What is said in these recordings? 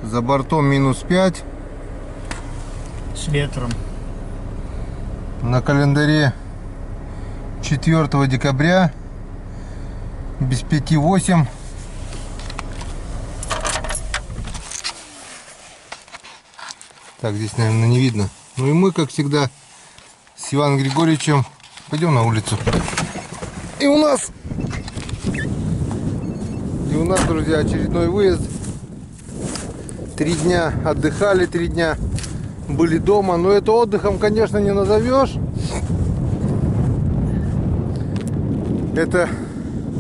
За бортом -5. С ветром. На календаре 4 декабря. Без 5-8. Так, здесь, наверное, не видно. Ну и мы, как всегда, с Иваном Григорьевичем пойдем на улицу. И у нас, друзья, очередной выезд. 3 дня отдыхали, 3 дня были дома. Но это отдыхом, конечно, не назовешь. Это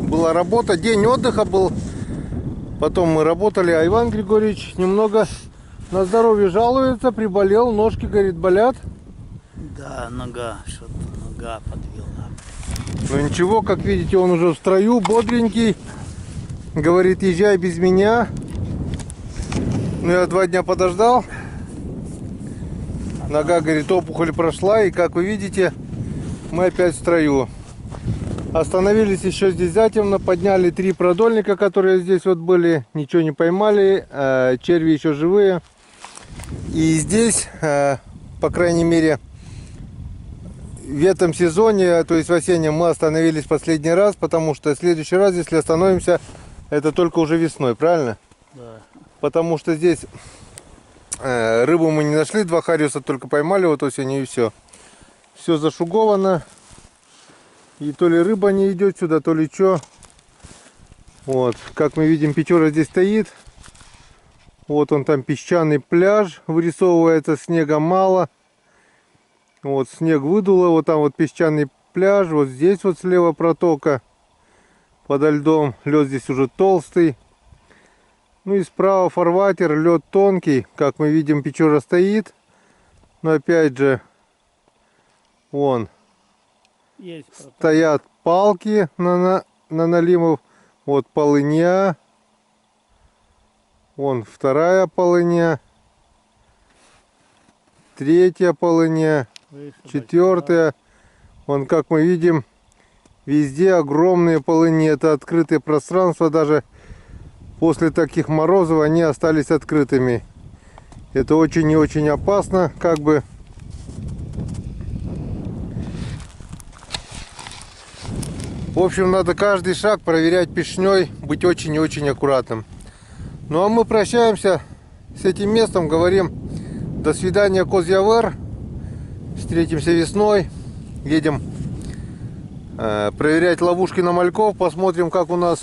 была работа, день отдыха был. Потом мы работали, а Иван Григорьевич немного на здоровье жалуется, приболел, ножки, говорит, болят. Да, нога, что-то нога подвела. Ну ничего, как видите, он уже в строю, бодренький. Говорит, езжай без меня. Ну я 2 дня подождал. Нога, говорит, опухоль прошла. И как вы видите, мы опять в строю. Остановились еще здесь затемно. Подняли 3 продольника, которые здесь вот были. Ничего не поймали. Черви еще живые. И здесь, по крайней мере, в этом сезоне, то есть в осеннем, мы остановились последний раз, потому что в следующий раз, если остановимся, это только уже весной, правильно? Да. Потому что здесь рыбу мы не нашли, 2 хариуса только поймали вот осенью и все. Все зашуговано. И то ли рыба не идет сюда, то ли что. Вот, как мы видим, Печора здесь стоит. Вот он там, песчаный пляж вырисовывается, снега мало. Вот снег выдуло, вот там вот песчаный пляж, вот здесь вот слева протока подо льдом, лед здесь уже толстый. Ну и справа фарватер, лед тонкий, как мы видим, Печора стоит. Но опять же, вон стоят палки на налимов, вот полыня. Вон 2-я полыня, 3-я полыня, 4-я. Вон, как мы видим, везде огромные полыни. Это открытые пространства. Даже после таких морозов они остались открытыми. Это очень и очень опасно, как бы. В общем, надо каждый шаг проверять пешней, быть очень и очень аккуратным. Ну а мы прощаемся с этим местом, говорим до свидания, Козьявер. Встретимся весной. Едем проверять ловушки на мальков. Посмотрим, как у нас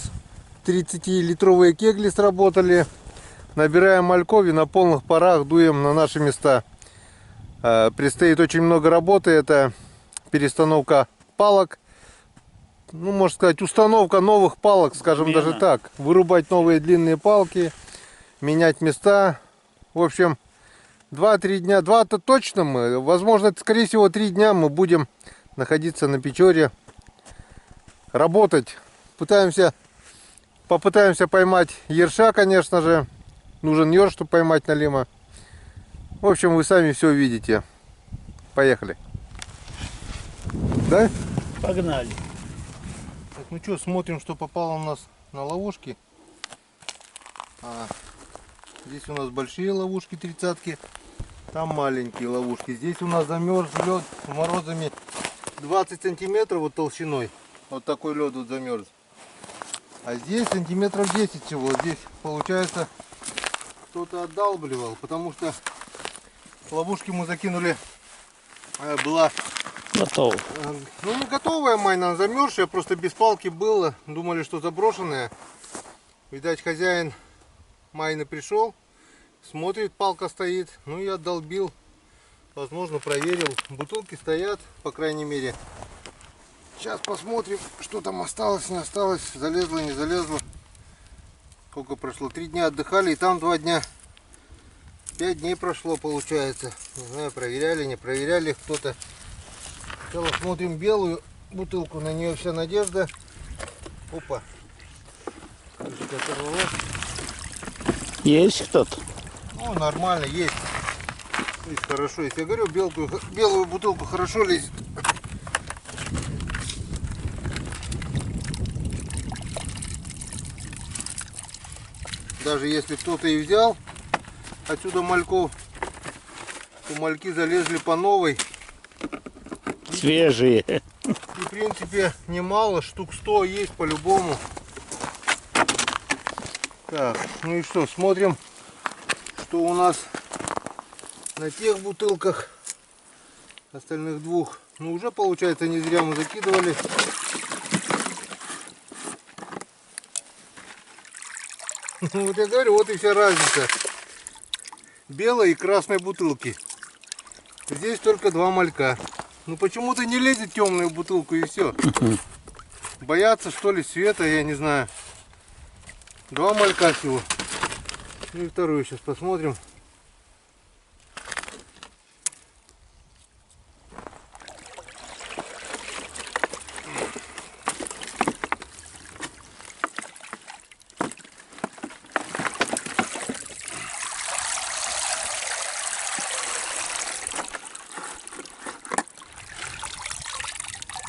30-литровые кегли сработали. Набираем мальков и на полных парах дуем на наши места. Предстоит очень много работы. Это перестановка палок. Ну, можно сказать, установка новых палок, скажем, даже так. Вырубать новые длинные палки, менять места. В общем, 2-3 дня, 2-то точно мы. Возможно, скорее всего, 3 дня мы будем находиться на Печоре. Работать. Попытаемся поймать ерша, конечно же. Нужен ерш, чтобы поймать налима. В общем, вы сами все увидите. Поехали. Да? Погнали. Так, ну что, смотрим, что попало у нас на ловушки. Здесь у нас большие ловушки, 30-ки. Там маленькие ловушки. Здесь у нас замерз лед с морозами 20 сантиметров вот толщиной. Вот такой лед вот замерз. А здесь сантиметров 10 всего. Здесь получается кто-то отдалбливал, потому что ловушки мы закинули, была готов. Ну, не готовая майна, замерзшая, просто без палки было. Думали, что заброшенная. Видать, хозяин майны пришел, смотрит, палка стоит. Ну, я долбил, возможно, проверил. Бутылки стоят, по крайней мере. Сейчас посмотрим, что там осталось, не осталось, залезло, не залезло. Сколько прошло? 3 дня отдыхали, и там 2 дня. 5 дней прошло, получается. Не знаю, проверяли, не проверяли кто-то. Сначала смотрим белую бутылку, на нее вся надежда. Опа. Крышка оторвалась. Есть кто-то? Ну, нормально, есть. Здесь хорошо. Если я говорю, белую бутылку хорошо лезет. Даже если кто-то и взял, отсюда мальков, то мальки залезли по новой. Свежие. И в принципе немало, штук 100 есть по-любому. Так, ну и что, смотрим, что у нас на тех бутылках, остальных двух. Ну уже получается не зря мы закидывали. Ну вот я говорю, вот и вся разница. Белой и красной бутылки. Здесь только 2 малька. Ну почему-то не лезет темную бутылку и все. Боятся что ли света, я не знаю. 2 малька всего. Ну и вторую сейчас посмотрим.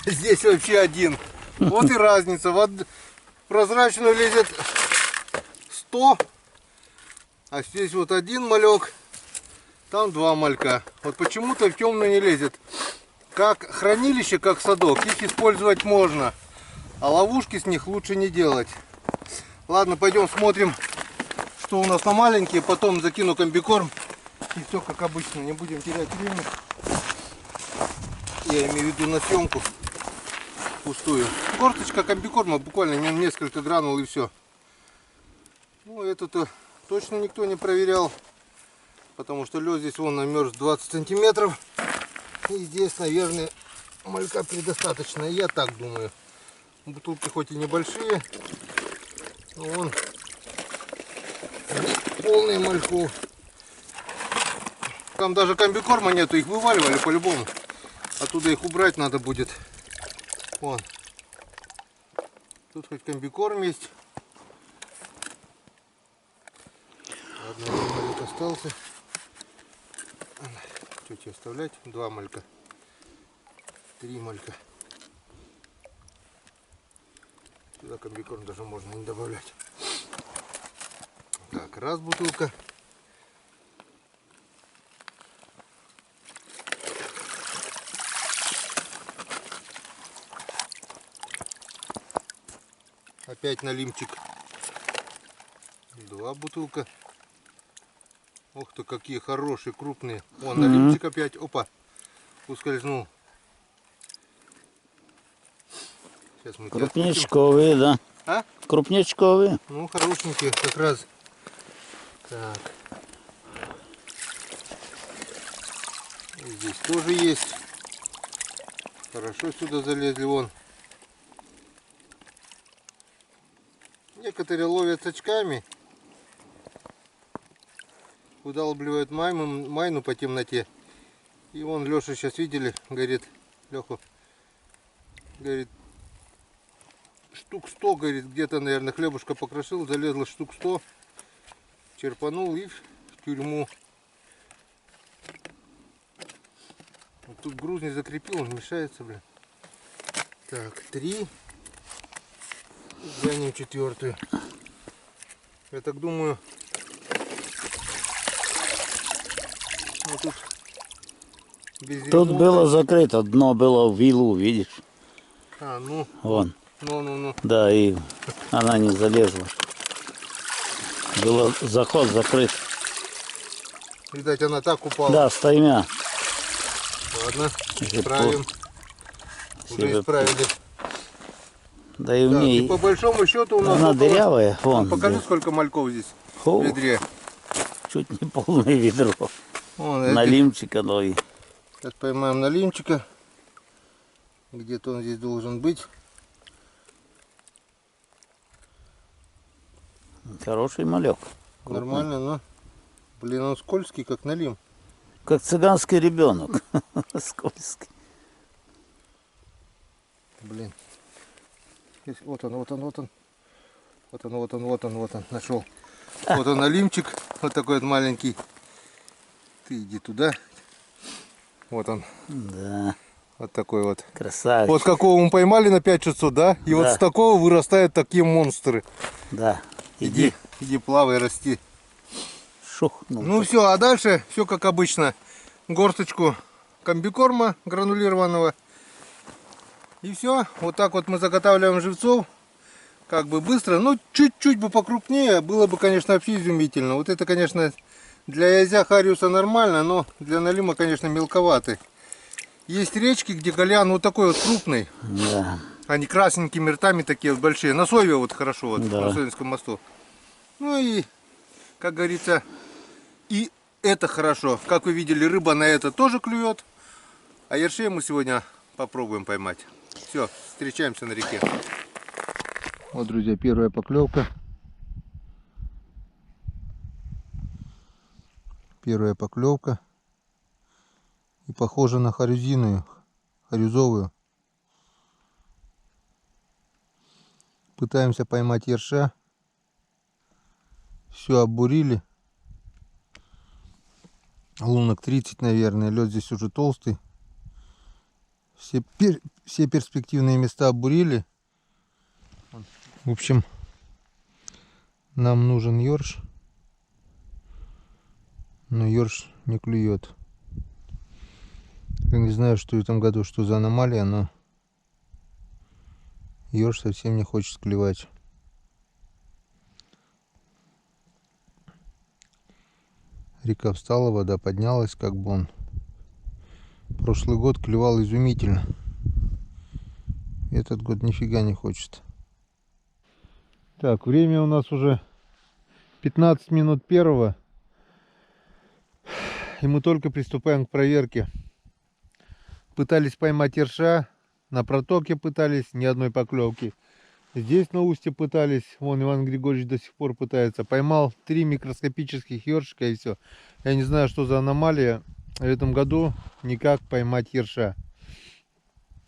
Здесь вообще один. Вот и разница. В прозрачную лезет 100, а здесь вот один малек, там 2 малька. Вот почему-то в темную не лезет. Как хранилище, как садок, их использовать можно, а ловушки с них лучше не делать. Ладно, пойдем смотрим, что у нас на маленькие, потом закину комбикорм. И все как обычно, не будем терять время. Я имею в виду на съемку. Пустую. Горсточка комбикорма, буквально несколько гранул и все. Ну эту-то точно никто не проверял, потому что лед здесь вон намерз 20 сантиметров. И здесь, наверное, малька предостаточно, я так думаю. Бутылки хоть и небольшие, но вон полные мальков. Там даже комбикорма нету, их вываливали по-любому. Оттуда их убрать надо будет. Вон. Тут хоть комбикорм есть. Ладно, один мальк остался. Что тебе оставлять? 2 малька. 3 малька. Сюда комбикорм даже можно не добавлять. Так, раз бутылка. Опять налимчик. 2 бутылка. Ух ты, какие хорошие, крупные. Вон, налимчик опять. Опа, ускользнул. Сейчас мы тебя отпустим. Крупнячковые, да. А? Крупнячковые. Ну, хорошенькие, как раз. Так. И здесь тоже есть. Хорошо сюда залезли, вон. Некоторые ловят с очками, удалбливают майну по темноте. И вон Леша сейчас видели, говорит, Леху, говорит, штук 100, говорит, где-то, наверное, хлебушка покрошил, залезло штук 100, черпанул и в тюрьму. Вот тут груз не закрепил, он мешается, блин. Так, 3. Глянем 4-ю. Я так думаю, ну, тут без Тут ремонта. было закрыто, дно было в вилу, видишь? А, ну, Вон. ну. Да, и она не залезла. Был заход закрыт. Видать, она так упала. Да, стаймя. Ладно, Уже исправим. себе Уже исправили. Да и в Так, и ней по большому счету у нас она около... дырявая. Вон, Покажи, да. сколько мальков здесь Фу, в ведре. чуть не полное ведро. Вон, этих. Налимчика, ну и Сейчас поймаем налимчика. Где-то он здесь должен быть. хороший малек. Нормально, но... Блин, он скользкий, как налим. Как цыганский ребенок. Скользкий. Блин. Вот он. Вот он. Нашел. Вот он налимчик. Вот такой вот маленький. Ты иди туда. Вот он. Да, Вот такой вот. красавец. Вот какого мы поймали на 5600, да? И вот Да. с такого вырастают такие монстры. Да, иди. Иди плавай, расти. шухнул. Ну все, а дальше все как обычно. Горсточку комбикорма гранулированного. И все. Вот так вот мы заготавливаем живцов. Как бы быстро. Ну, чуть-чуть бы покрупнее. Было бы, конечно, вообще изумительно. Вот это, конечно, для язя хариуса нормально, но для налима, конечно, мелковатый. Есть речки, где гальян вот такой вот крупный. Да. Они красненькими ртами такие вот большие. На Сойве вот хорошо, вот, Да. на Сойвинском мосту. Ну и, как говорится, и это хорошо. Как вы видели, рыба на это тоже клюет. А ершей мы сегодня попробуем поймать. Все, встречаемся на реке. Вот, друзья, первая поклевка. Первая поклевка. И похоже на харюзиную, харюзовую. Пытаемся поймать ерша. Все обурили. Лунок 30, наверное. Лед здесь уже толстый. Все перспективные места обурили. В общем, нам нужен ерш. Но ерш не клюет. Я не знаю, что в этом году, что за аномалия, но ерш совсем не хочет клевать. Река встала, вода поднялась, как бы он прошлый год клевал изумительно. Этот год нифига не хочет. Так, время у нас уже 15 минут первого. И мы только приступаем к проверке. Пытались поймать ерша. На протоке пытались, ни одной поклевки. Здесь на устье пытались. Вон Иван Григорьевич до сих пор пытается. Поймал 3 микроскопических ершика и все. Я не знаю, что за аномалия. В этом году никак поймать ерша.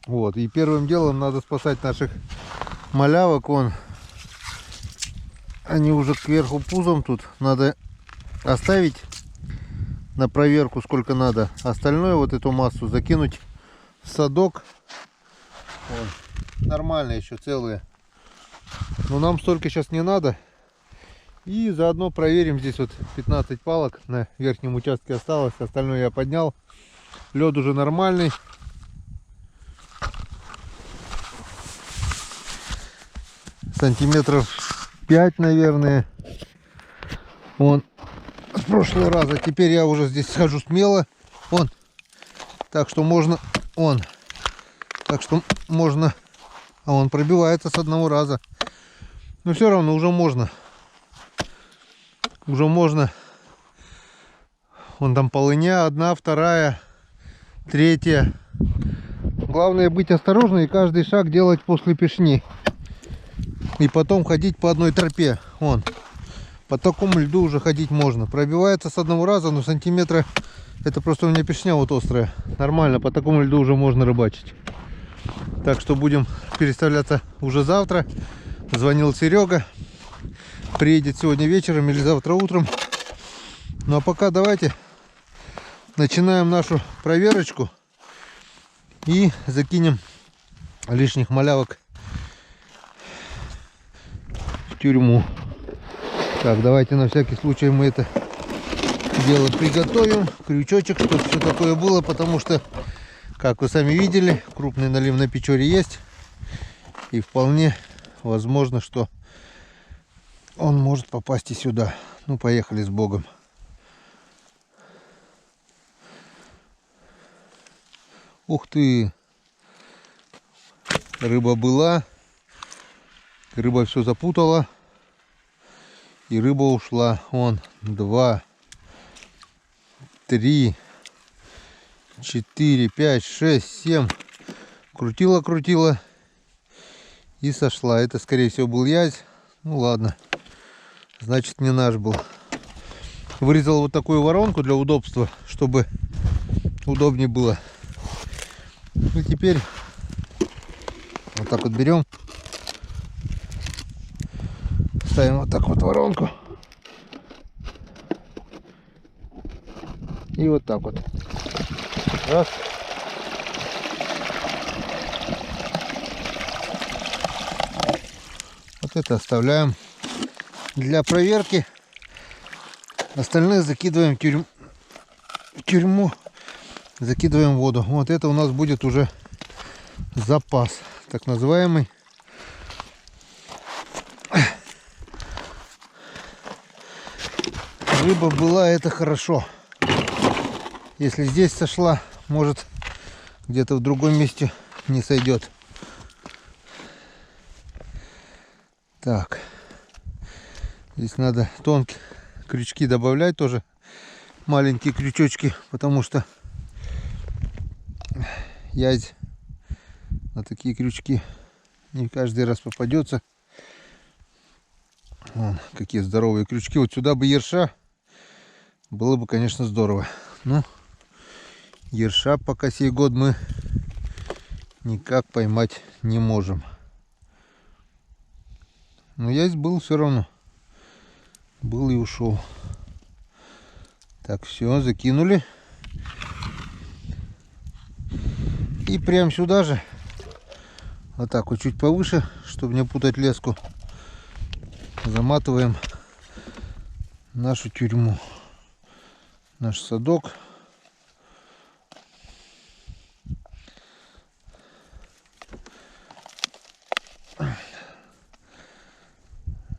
Вот. И первым делом надо спасать наших малявок. Вон. Они уже кверху пузом тут. Надо оставить на проверку сколько надо. Остальное, вот эту массу, закинуть в садок. Вон. Нормально еще, целые. Но нам столько сейчас не надо. И заодно проверим. Здесь вот 15 палок на верхнем участке осталось. Остальное я поднял. Лед уже нормальный. Сантиметров 5, наверное. Вон. С прошлого раза. Теперь я уже здесь схожу смело. Вон. Так что можно. Он. Так что можно. А он пробивается с одного раза. Но все равно уже можно. Уже можно. Вон там полыня. Одна, вторая, третья. Главное быть осторожным и каждый шаг делать после пешни. И потом ходить по одной тропе. Вон. По такому льду уже ходить можно. Пробивается с одного раза, но сантиметра. Это просто у меня пешня вот острая. Нормально, по такому льду уже можно рыбачить. Так что будем переставляться уже завтра. Звонил Серега. Приедет сегодня вечером или завтра утром. Ну а пока давайте начинаем нашу проверочку. И закинем лишних малявок в тюрьму. Так, давайте на всякий случай мы это дело приготовим. Крючочек, чтобы все такое было, потому что, как вы сами видели, крупный налив на Печоре есть. И вполне возможно, что он может попасть и сюда. Ну, поехали с Богом. Ух ты! Рыба была. Рыба все запутала. И рыба ушла. Вон, 2, 3, 4, 5, 6, 7. Крутила. И сошла. Это, скорее всего, был язь. Ну, ладно. Значит, не наш был. Вырезал вот такую воронку для удобства, чтобы удобнее было. И теперь вот так вот берем. Ставим вот так вот воронку. И вот так вот. Раз. Вот это оставляем для проверки. Остальные закидываем в тюрьму, закидываем в воду. Вот это у нас будет уже запас, так называемый. Рыба была, это хорошо. Если здесь сошла, может где-то в другом месте не сойдет. Так, здесь надо тонкие крючки добавлять тоже, маленькие крючочки, потому что язь на такие крючки не каждый раз попадется. Вон, какие здоровые крючки. Вот сюда бы ерша, было бы, конечно, здорово. Но ерша пока сей год мы никак поймать не можем. Но язь был все равно. Был и ушел. Так, все, закинули. И прям сюда же, вот так вот чуть повыше, чтобы не путать леску, заматываем нашу тюрьму, наш садок.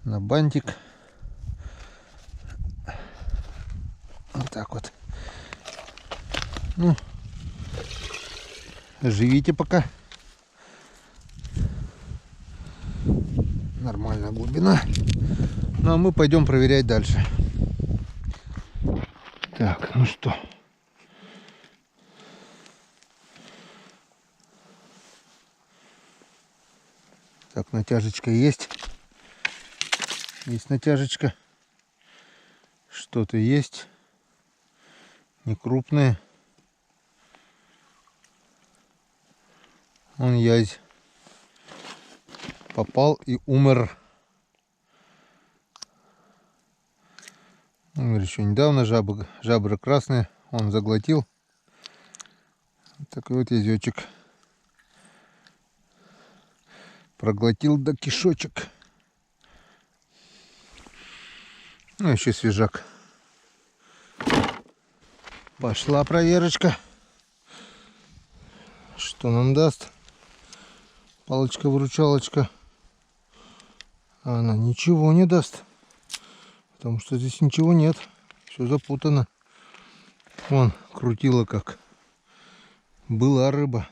На бантик. Вот так вот. Ну, живите пока. Нормальная глубина. Ну а мы пойдем проверять дальше. Так, ну что. Так, натяжечка есть. Есть натяжечка. Что-то есть. Не крупные. Он язь. Попал и умер. Умер еще недавно. Жабры красные. Он заглотил. Вот такой вот язечек. Проглотил до кишочек. Ну, еще свежак. Пошла проверочка. Что нам даст? Палочка-выручалочка. Она ничего не даст. Потому что здесь ничего нет. Все запутано. Вон, крутила как. Была рыба.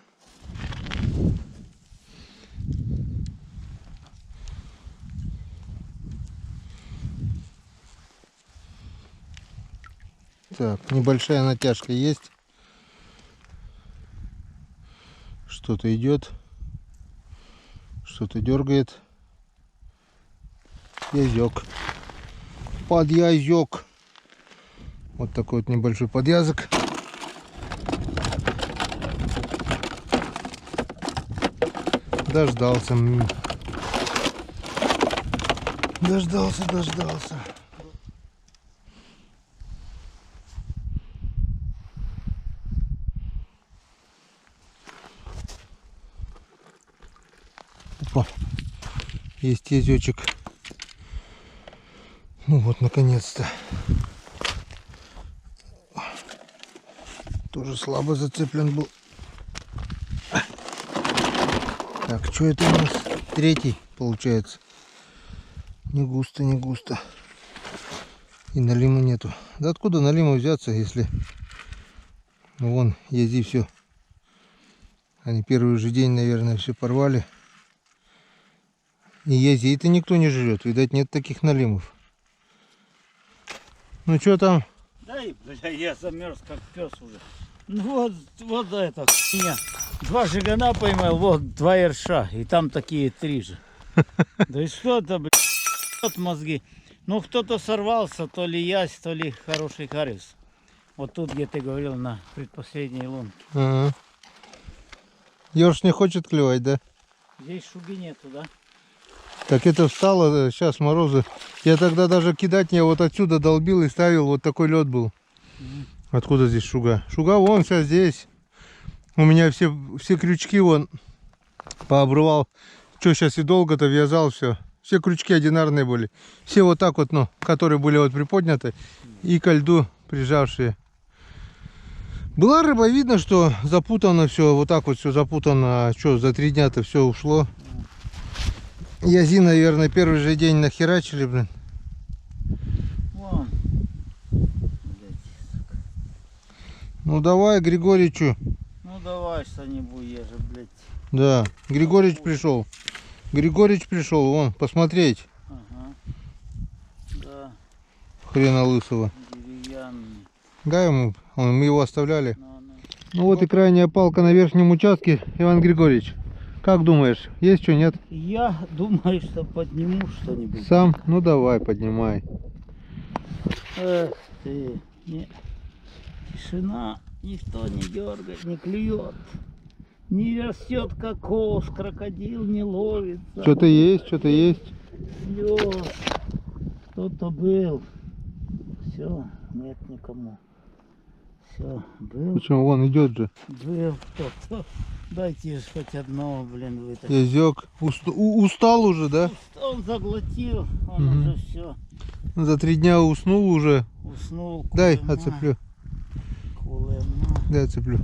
Так, небольшая натяжка есть. Что-то идет. Что-то дергает. Язёк. Подъязёк. Вот такой вот небольшой подъязок. Дождался. Дождался. Опа. Есть язычек. Ну вот, наконец-то. Тоже слабо зацеплен был. Так, что это у нас? Третий получается. Не густо. И налима нету. Да откуда налима взяться, если вон язи все. Они первый же день, наверное, все порвали. И язей-то никто не жрет. Видать, нет таких налимов. Ну что там? Да и, бля, я замерз как пес уже. Ну вот это меня. 2 жигана поймал, вот 2 ерша. И там такие 3 же. Да и что-то, блядь, мозги. Ну кто-то сорвался, то ли ясь, то ли хороший карась. Вот тут, где ты говорил, на предпоследней лунке. Ага. Ёрш не хочет клевать, да? Здесь шуги нету, да? Так это встало, сейчас морозы. Я тогда даже кидать не вот отсюда долбил и ставил, вот такой лед был. Откуда здесь шуга? Шуга вон сейчас здесь. У меня все крючки вон пообрывал. Что сейчас и долго-то вязал все. Все крючки одинарные были. Все вот так вот, ну, которые были вот приподняты и ко льду прижавшие. Была рыба, видно, что запутано все, вот так вот все запутано. А что, за 3 дня-то все ушло. Язи, наверное, первый же день нахерачили, блин. Вон. Ну давай, Григоричу. Ну давай что-нибудь, еже, блядь. Да, Григорич пришел. Григорич пришел, вон, посмотреть. Ага. Да, Хрена лысого. деревянный. Дай ему, мы его оставляли. Ну, ну. Ну вот и крайняя палка на верхнем участке. Иван Григорьевич, как думаешь, есть что, нет? Я думаю, что подниму что-нибудь. Сам? Ну давай, поднимай. Эх ты. Не. Тишина. Никто не дергает, не клюет. Не растет кокос, крокодил не ловится. Что-то есть, что-то есть. Все. Кто-то был. Все, нет никому. Все, был. Почему? Вон идет же. Был кто-то. Дайте ж хоть одного, блин, вытащить. Язек. Устал уже, да? Он заглотил, он Мгм. уже все. За 3 дня уснул уже. Уснул. Дай, кулема, отцеплю. кулема. Дай, отцеплю.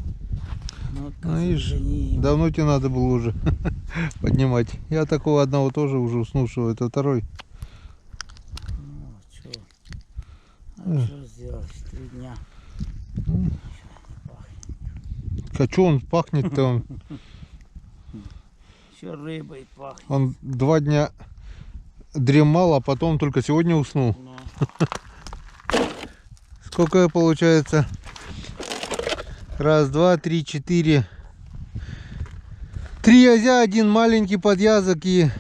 Ну, Ну, видишь, извини. давно тебе надо было уже поднимать. Я такого одного тоже уже уснувшего. Это второй. Ну, что? А что сделать? 3 дня. А что он пахнет-то? Еще рыбой пахнет. Он 2 дня дремал, а потом только сегодня уснул. Ну, Сколько получается? Раз, два, три, 4. 3 язя, 1 маленький подъязок и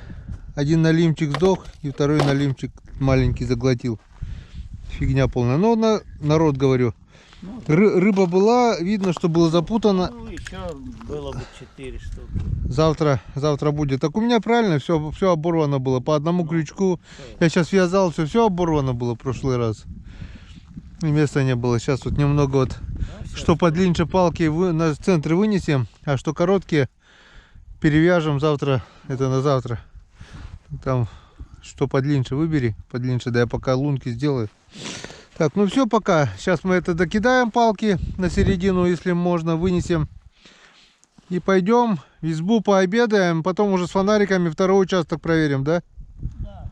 1 налимчик сдох, и второй налимчик маленький заглотил. Фигня полная. Но народ, говорю, ну, рыба была, видно, что было запутано. ну, еще было бы 4 штуки. Завтра будет. Так у меня правильно все оборвано было. По одному крючку. Я сейчас вязал, все оборвано было в прошлый раз. И места не было. Сейчас вот немного вот, что подлиннее палки на центр вынесем, а что короткие перевяжем завтра. Это на завтра. Там что подлиннее выбери. Подлиннее, да я пока лунки сделаю. Так, ну все, пока. Сейчас мы это докидаем палки на середину, если можно, вынесем. И пойдем в избу пообедаем. Потом уже с фонариками второй участок проверим, да? Да.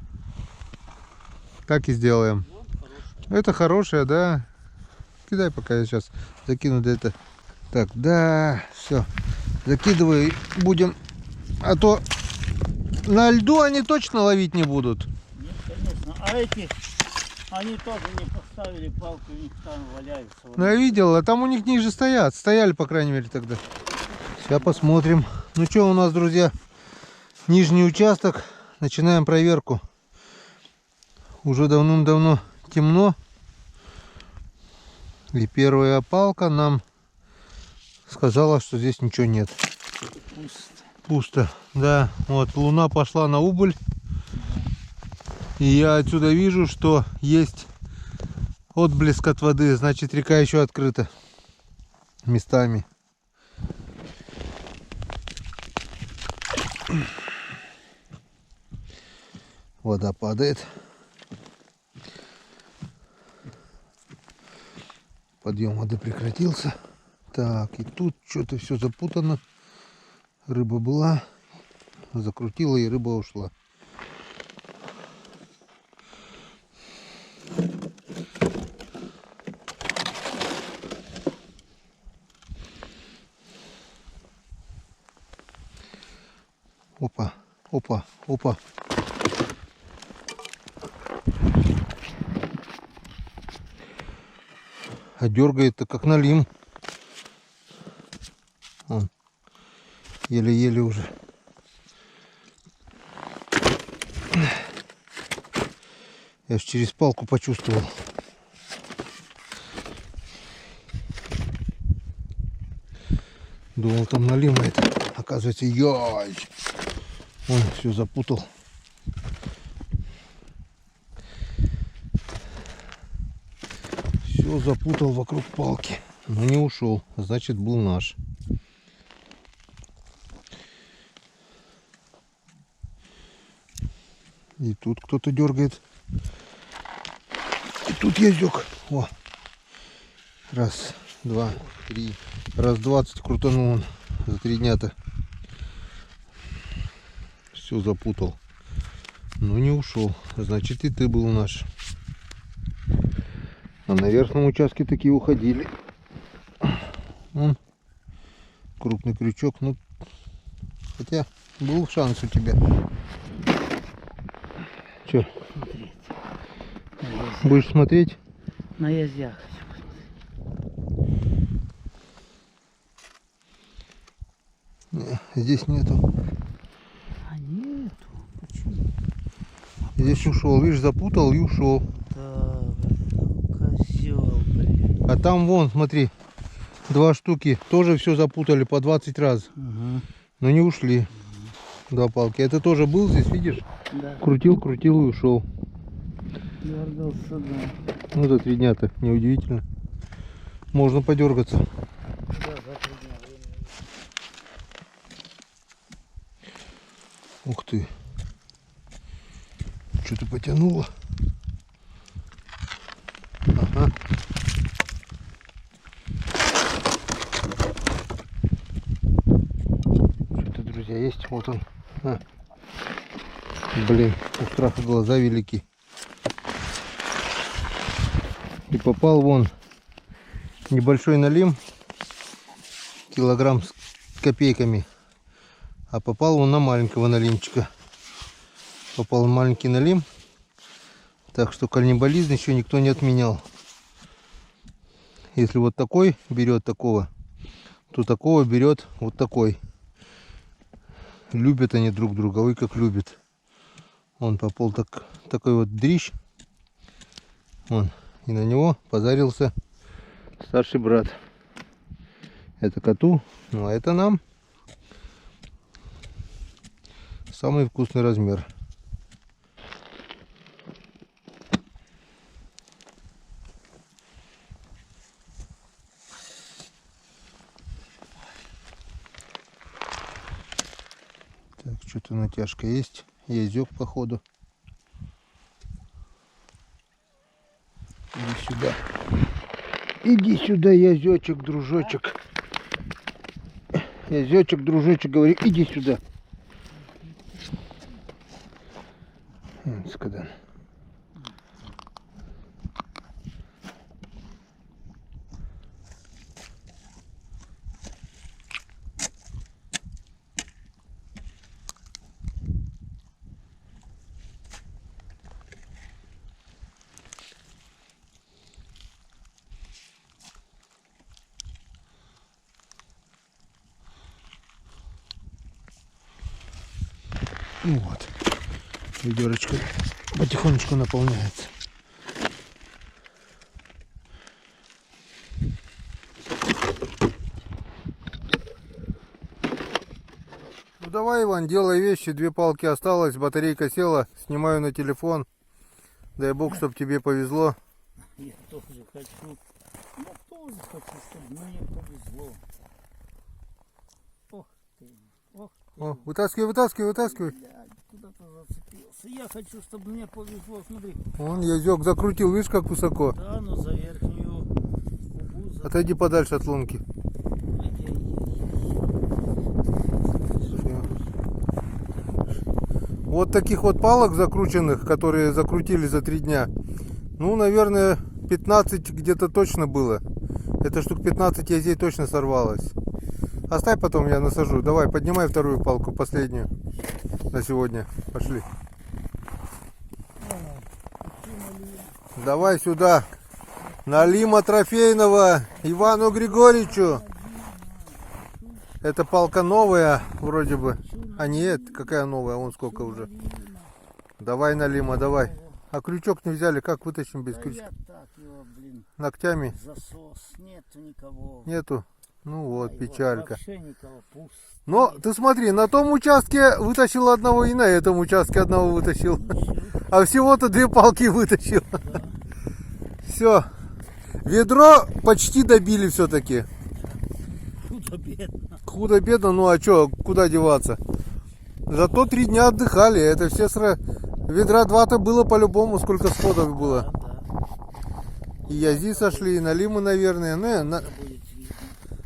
Так и сделаем. Вот хорошая. Это хорошее, да. Кидай, пока я сейчас закину это. Так, да, все. Закидывай, будем. А то на льду они точно ловить не будут. Нет, конечно. А эти, они тоже не поставили палку, у них там валяются. Ну, я видел, а там у них ниже стоят. Стояли, по крайней мере, тогда. Сейчас посмотрим. Ну что у нас, друзья? Нижний участок. Начинаем проверку. Уже давным-давно темно. И первая палка нам сказала, что здесь ничего нет. Пусто. Пусто. Да, вот луна пошла на убыль. И я отсюда вижу, что есть отблеск от воды. Значит, река еще открыта местами. Вода падает. Подъем воды прекратился. Так, и тут что-то все запутано. Рыба была, закрутила, и рыба ушла. Опа, опа, опа. А дергает-то как налим. Он еле-еле уже. Я ж через палку почувствовал. Думал, там налим, а это, оказывается, яй. Он все запутал. Все запутал вокруг палки. Но не ушел. Значит, был наш. И тут кто-то дергает. И тут ездок. О. Раз, два, три. Раз 20 крутанул он за 3 дня-то. Все запутал. Но не ушел. Значит, и ты был наш. А на верхнем участке такие уходили. Вон. Крупный крючок. Ну, хотя был шанс у тебя. Че? Будешь смотреть? На язях. Не, здесь нету. А нету. Почему? Здесь ушел. Видишь, запутал и ушел. Да, козел, блин. А там вон, смотри, 2 штуки. Тоже все запутали по 20 раз. Ага. Но не ушли. 2 палки. Это тоже был здесь, видишь? Да. Крутил, крутил и ушел. Дергался, да. Ну, за 3 дня-то. Неудивительно. Можно подергаться. Да, за 3 дня времени. Ух ты. Что-то потянуло. Ага. Что-то, друзья, есть. Вот он. А. Блин, у страха глаза велики. И попал вон небольшой налим. Килограмм с копейками. А попал он на маленького налимчика. Попал маленький налим. Так что каннибализм еще никто не отменял. Если вот такой берет такого, то такого берет вот такой. Любят они друг друга, ой как любят. Он попал такой вот дрищ. Вон, и на него позарился старший брат. Это коту, ну а это нам. Самый вкусный размер. Так, что-то натяжка есть. Язёк походу. Иди сюда. Иди сюда, язёчек, дружочек. Язёчек, дружочек, говорю, иди сюда. Скадан. Ну вот, ведерочка потихонечку наполняется. Ну давай, Иван, делай вещи, 2 палки осталось, батарейка села, снимаю на телефон. Дай бог, чтобы тебе повезло. Я тоже хочу. Я тоже хочу, чтобы мне повезло. Ох ты. Ох ты. О, вытаскивай, вытаскивай, вытаскивай. Блядь, куда-то зацепился. Я хочу, чтобы мне повезло. Смотри. Вон язёк закрутил, видишь, как высоко. Да, ну за верхнюю губу. За... Отойди подальше от лунки. Вот таких вот палок закрученных, которые закрутили за 3 дня. Ну, наверное, 15 где-то точно было. Это штук 15 язей точно сорвалось. Оставь, потом я насажу. Давай, поднимай вторую палку, последнюю на сегодня. Пошли. Давай сюда. Налима трофейного Ивану Григорьевичу. Это палка новая, вроде бы. А нет, какая новая? Вон сколько уже. Давай, Налима, давай. А крючок не взяли, как вытащим без крючка? Я так его, блин, Ногтями? засос. Нету никого. Нету? Ну вот, Его печалька. вообще никого. Пусто. Но ты смотри, на том участке вытащил одного, и на этом участке одного вытащил. А всего-то 2 палки вытащил. Все. Ведро почти добили все-таки. Худо-бедно. Худо-бедно, ну а что, куда деваться? Зато 3 дня отдыхали. Это все Ведра два-то было по-любому, сколько сходов было. Да, да. И язи сошли, и налимы, наверное. Будет видно.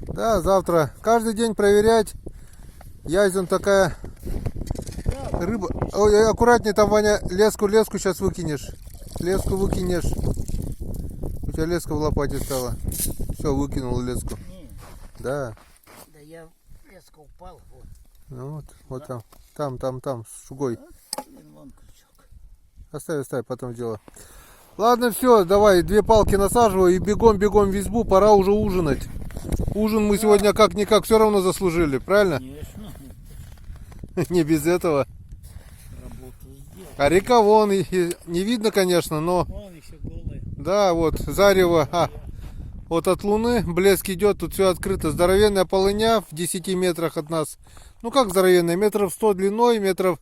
Да, завтра каждый день проверять. Язен такая рыба. Ой, аккуратнее там, Ваня, леску сейчас выкинешь. Леску выкинешь. У тебя леска в лопате стала. Все, выкинул леску. Не, Да. да я резко упал. Вот. Ну вот там, с шугой. Блин, вон крючок. Оставь, потом дело. Ладно, все, давай, 2 палки насаживаю и бегом в избу, пора уже ужинать. Ужин мы сегодня как-никак все равно заслужили, правильно? Конечно, Не без этого. работу сделал. А река вон, и не видно, конечно, но Вон еще голый. да, вот зарево. Вот от луны блеск идет, тут все открыто. Здоровенная полыня в 10 метрах от нас. Ну как здоровенная, метров 100 длиной, метров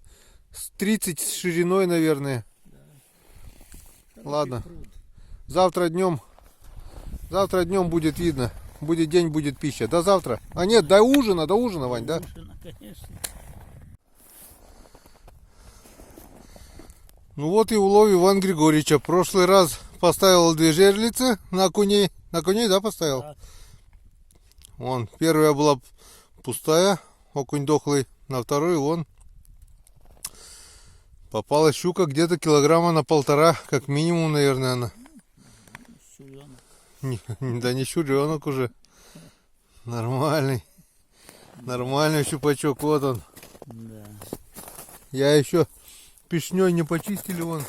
30 шириной, наверное. Ладно. Пруд. Завтра днем будет видно. Будет день, будет пища. До завтра. А нет, до ужина, Вань, да? Ужина, конечно. Ну вот и улов Ивана Григорьевича. Прошлый раз поставил 2 жерлицы на окуней. На окуней, да, поставил? Да. Вон, первая была пустая, окунь дохлый. На вторую вон попалась щука где-то килограмма на 1,5, как минимум, наверное, она. Щуренок. Да не щуренок уже. Нормальный. Нормальный щупачок, вот он. Да. Я еще пешней не почистили, вон.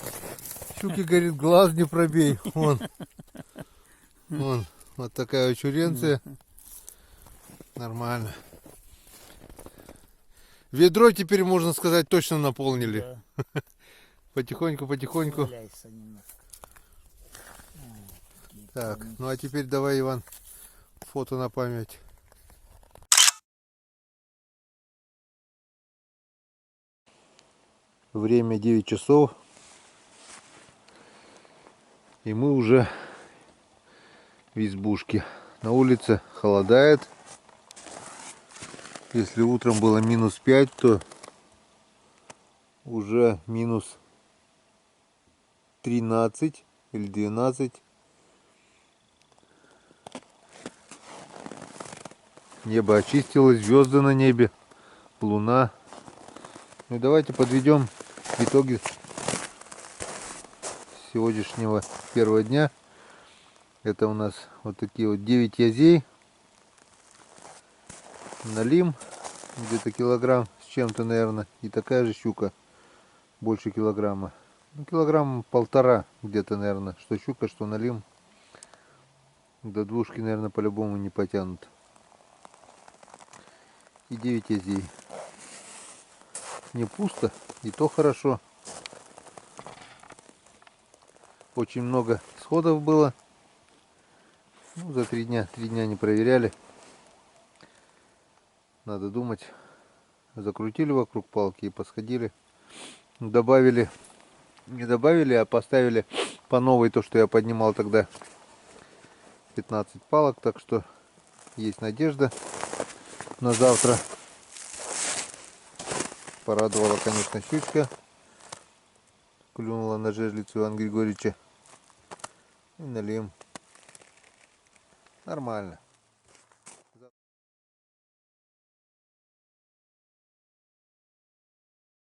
Щуки, говорит, глаз не пробей. Вон. Вот такая чуренция. Нормально. Ведро теперь, можно сказать, точно наполнили. Да. Потихоньку. Валяйся немножко. Так, ну а теперь давай, Иван, фото на память. Время 9 часов. И мы уже в избушке. На улице холодает. Если утром было -5, то уже -13 или 12. Небо очистилось, звезды на небе, луна. Ну и давайте подведем итоги сегодняшнего первого дня. Это у нас вот такие вот 9 язей. Налим где-то килограмм с чем-то, наверное. И такая же щука, больше килограмма. Ну, килограмм 1,5 где-то, наверное. Что щука, что налим. До 2, наверное, по-любому не потянут. И 9 язей. Не пусто, и то хорошо. Очень много сходов было. Ну, за 3 дня не проверяли. Надо думать. Закрутили вокруг палки и посходили. Добавили, не добавили, а поставили по новой то, что я поднимал тогда. 15 палок, так что есть надежда на завтра. Порадовала, конечно, щучка. Клюнула на жерлицу Ивана Григорьевича. И налим. Нормально.